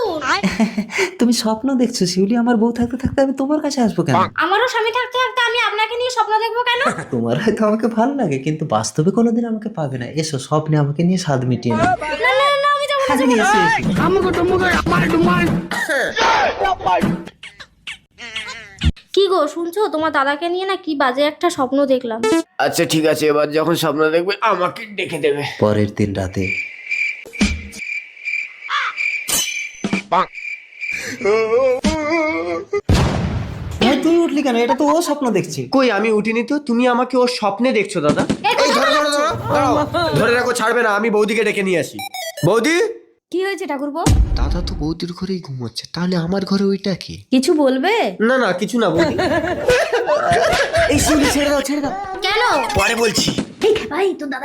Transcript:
বলুন। তুমি স্বপ্ন দেখছো শিউলি, আমার বউ থাকতে থাকতে আমি তোমার কাছে আসবো কেন? আমারও স্বামী থাকতে থাকতে আমি আপনাকে নিয়ে স্বপ্ন দেখবো কেন? তোমার হয়তো আমাকে ভালো লাগে, কিন্তু বাস্তবে কোনোদিন আমাকে পাবে না। এসো স্বপ্নে আমাকে নিয়ে স্বাদ মিটিয়ে নাও। না না না, আমি যাবো না, যাবো না। এসো, এসো। কি গো শুনছো, তোমার দাদাকে নিয়ে না কি বাজে একটা স্বপ্ন দেখলাম। আচ্ছা ঠিক আছে, এবার যখন স্বপ্ন দেখবে আমাকে ডেকে দেবে। পরের দিন রাতে ভাই, তুই উঠলি কেন? এটা তো ও স্বপ্ন দেখছি। কই আমি উঠিনি তো, তুমি আমাকে ওর স্বপ্নে দেখছো দাদা। এই এই কথা ধরো ধরো বলছো? ধরো দাঁড়াও, ধরে রাখো, ছাড়বে না, আমি বৌদিকে ডেকে নিয়ে আসি। বৌদি। কি হয়েছে ঠাকুরপো? দাদা তো বৌদির ঘরেই ঘুমোচ্ছে, তাহলে আমার ঘরে ওইটা কি? কিছু বলবে? না না কিছু না বৌদি। এই শিউলি ছেড়ে দাও ছেড়ে দাও, কেন? পরে বলছি। ঠিক ভাই, তো দাদা